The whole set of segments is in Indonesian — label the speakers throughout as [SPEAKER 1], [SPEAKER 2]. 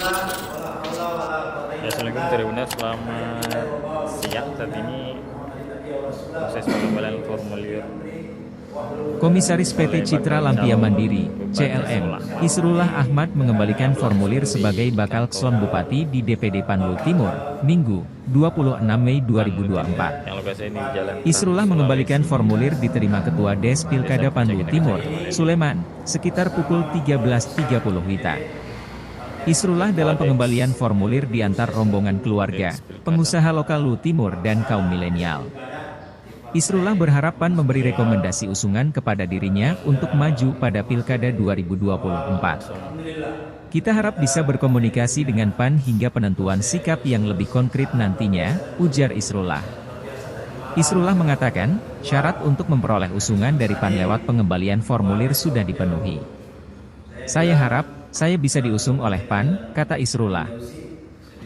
[SPEAKER 1] Ya, Assalamualaikum Tribuners, selamat siang. Saat ini proses pengembalian formulir
[SPEAKER 2] Komisaris PT
[SPEAKER 1] oleh
[SPEAKER 2] Citra
[SPEAKER 1] bakal
[SPEAKER 2] Lampia
[SPEAKER 1] calon
[SPEAKER 2] Mandiri,
[SPEAKER 1] Bupati
[SPEAKER 2] CLM,
[SPEAKER 1] Sula.
[SPEAKER 2] Isrullah Ahmad mengembalikan formulir sebagai bakal calon bupati di DPD Panwul Timur, Minggu, 26 Mei 2024.
[SPEAKER 1] Yang lokasi ini Jalan
[SPEAKER 2] Isrullah
[SPEAKER 1] Trans
[SPEAKER 2] mengembalikan
[SPEAKER 1] Sulawesi.
[SPEAKER 2] formulir diterima Ketua Des Pilkada Panwul Timur, Suleman, sekitar pukul 13.30 WITA. Isrullah dalam pengembalian formulir diantar rombongan keluarga, pengusaha lokal Lu Timur dan kaum milenial. Isrullah berharap PAN memberi rekomendasi usungan kepada dirinya untuk maju pada Pilkada 2024. Kita harap bisa berkomunikasi dengan PAN hingga penentuan sikap yang lebih konkret nantinya, ujar Isrullah. Isrullah mengatakan, syarat untuk memperoleh usungan dari PAN lewat pengembalian formulir sudah dipenuhi. Saya harap, saya bisa diusung oleh PAN, kata Isrullah.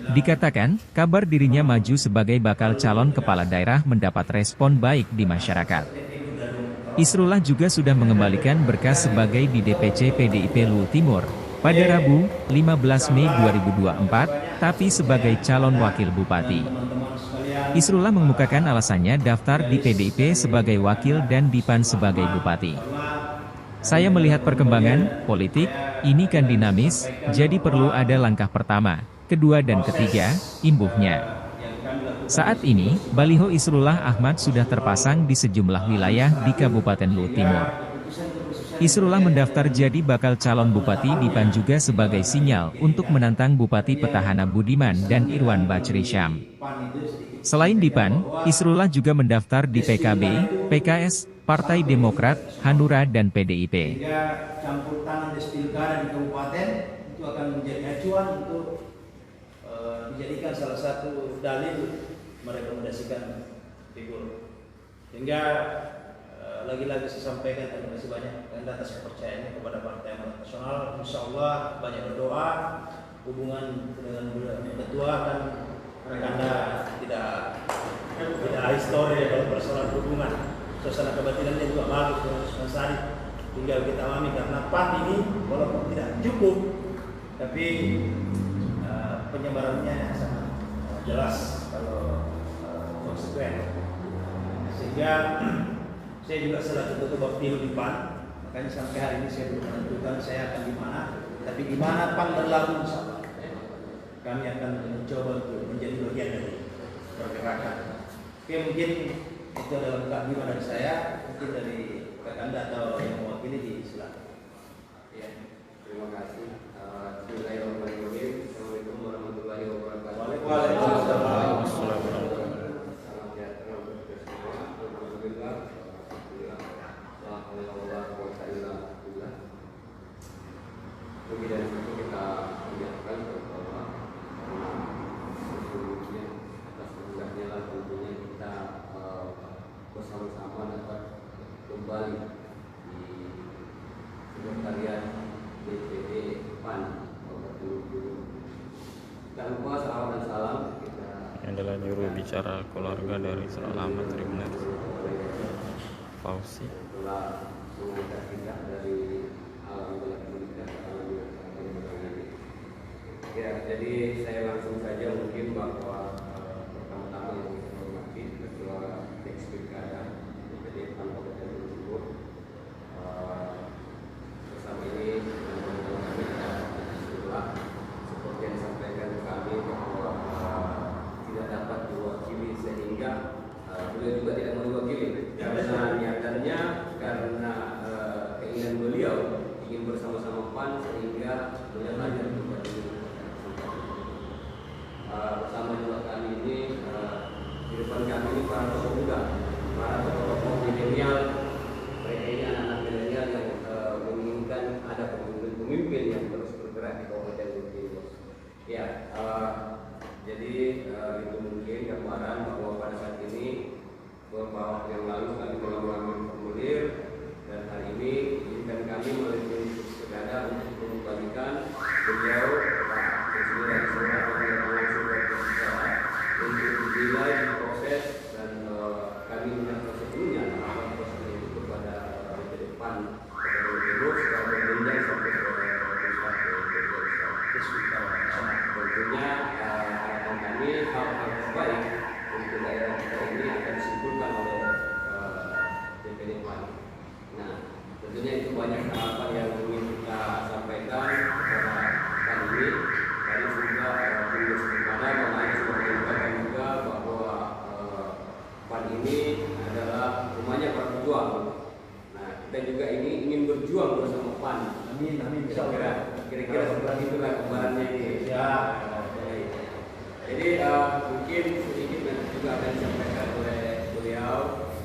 [SPEAKER 2] Dikatakan, kabar dirinya maju sebagai bakal calon kepala daerah mendapat respon baik di masyarakat. Isrullah juga sudah mengembalikan berkas sebagai di DPC PDIP Lu Timur, pada Rabu, 15 Mei 2024, tapi sebagai calon wakil bupati. Isrullah mengemukakan alasannya daftar di PDIP sebagai wakil dan di PAN sebagai bupati. Saya melihat perkembangan politik, ini kan dinamis, jadi perlu ada langkah pertama, kedua dan ketiga, imbuhnya. Saat ini, baliho Isrullah Ahmad sudah terpasang di sejumlah wilayah di Kabupaten Lu Timur. Isrullah mendaftar jadi bakal calon bupati di PAN juga sebagai sinyal untuk menantang Bupati Petahana Budiman dan Irwan Bachri Syam. Selain di PAN, Isrullah juga mendaftar di PKB, PKS, Partai Demokrat, Hanura dan PDIP.
[SPEAKER 3] Sehingga campur tangan des pilkada di kabupaten itu akan menjadi acuan untuk dijadikan salah satu dalil merekomendasikan figur. Sehingga lagi-lagi saya sampaikan terima kasih banyak atas kepercayaannya kepada Partai Amanat Nasional. Insya Allah banyak berdoa, hubungan dengan ketua kan Anda tidak histori dalam persoalan hubungan. Suasana kebatinannya juga bagus dengan Usman Sari. Tinggal kita alami karena PAN ini walaupun tidak cukup, tapi penyebarannya sangat jelas kalau konsekuen. Sehingga saya juga selaku ketua Bapil di PAN, makanya sampai hari ini saya belum menentukan saya akan di mana, tapi di mana PAN berlaku insya kami akan mencoba untuk menjadi bagian dari pergerakan. Oke, mungkin itu adalah mukadimah dari saya, mungkin dari rekan Anda atau yang mewakili silakan.
[SPEAKER 4] Ya, terima kasih. Bismillahirrahmanirrahim. Assalamualaikum warahmatullahi wabarakatuh.
[SPEAKER 3] Waalaikumsalam.
[SPEAKER 4] Salam sejahtera untuk kita semua. Alhamdulillah. La haula wala quwwata illa billah. Lebih dari itu kita mengingatkan bahwa sesungguhnya atas kehendaknya lah tentunya kita bersama-sama dapat kembali di sekretariat DPD PAN Kabupaten Lu Timur. Tak lupa salam dan salam kita
[SPEAKER 1] Yang adalah juru bicara keluarga dari Selamat Tribuners, Fauzi.
[SPEAKER 4] telah mengangkat kita dari alam gelap menuju ke alam yang ini. Ya, jadi saya langsung saja mungkin bahwa pertama-tama yang saya hormati Ketua Des Pilkada DPD PAN Kabupaten Lu Timur. Bersama ini teman-teman kami Isrullah seperti yang disampaikan kami bahwa tidak dapat diwakili sehingga beliau juga tidak mau diwakili karena niatannya karena keinginan beliau ingin bersama-sama PAN sehingga beliau hadir kembali bersama juga kami ini di depan kami ini para tokoh muda, para tokoh milenial. Mereka ini anak-anak milenial yang menginginkan ada pemimpin yang terus bergerak di Kabupaten Lu Timur. Ya, jadi itu mungkin gambaran bahwa pada saat ini beberapa waktu yang lalu kami telah mengambil formulir dan hari ini izinkan kami melalui Divisi Pilkada untuk mengembalikan beliau Pak Presiden dari Seluruh langsung ke Pilkada untuk dinilai diproses dan kami menyerahkan sepenuhnya proses itu kepada DPD PAN Kabupaten Lu Timur setelah berjenjang sampai ke pusat. Kira-kira seperti itulah gambarannya ini.
[SPEAKER 3] Ya.
[SPEAKER 4] Jadi mungkin sedikit nanti juga akan disampaikan oleh beliau,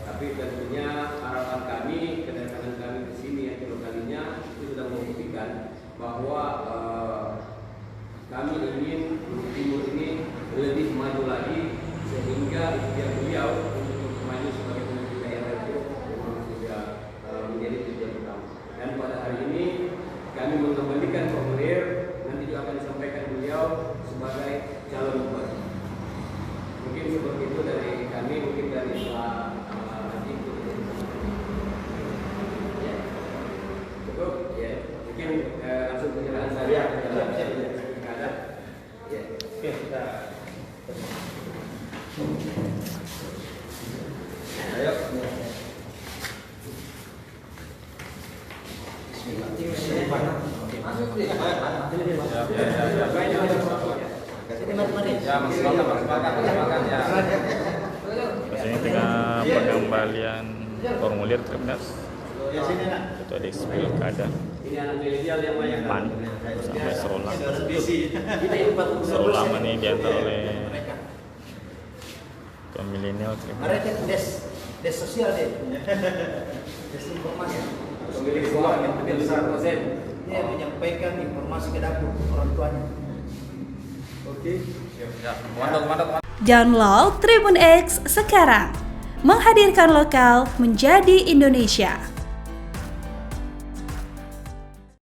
[SPEAKER 4] tapi tentunya harapan kami, kedatangan kami di sini yang kedua kalinya itu sudah membuktikan bahwa kami ingin Bukit Timur ini lebih maju lagi, sehingga ikhtiar beliau untuk maju sebagai pemimpin daerah itu memang sudah menjadi tujuan utama. Dan pada hari ini kami mengembalikan formulir, nanti juga akan disampaikan beliau sebagai calon bupati. Mungkin seperti itu dari kami, mungkin dari Pak Haji. Ya. Cukup, ya. Mungkin langsung penyerahan saya. Ya.
[SPEAKER 3] Oke, kita. Ayo.
[SPEAKER 1] Biasanya tengah pengembalian formulir Tripnas Ketua Desk Pilkada
[SPEAKER 4] Ini anak milenial yang banyak.
[SPEAKER 1] PAN sampai Serolam.
[SPEAKER 4] Kita ini 40
[SPEAKER 1] Serolam ini diantar oleh Ketua Milenial Tripnas.
[SPEAKER 3] Mereka des sosial deh. Des informasi.
[SPEAKER 4] pemilik uang yang lebih besar persen.
[SPEAKER 3] Dia menyampaikan informasi ke dapur orang tuanya. Oke.
[SPEAKER 5] Download Tribun X sekarang. Menghadirkan lokal menjadi Indonesia.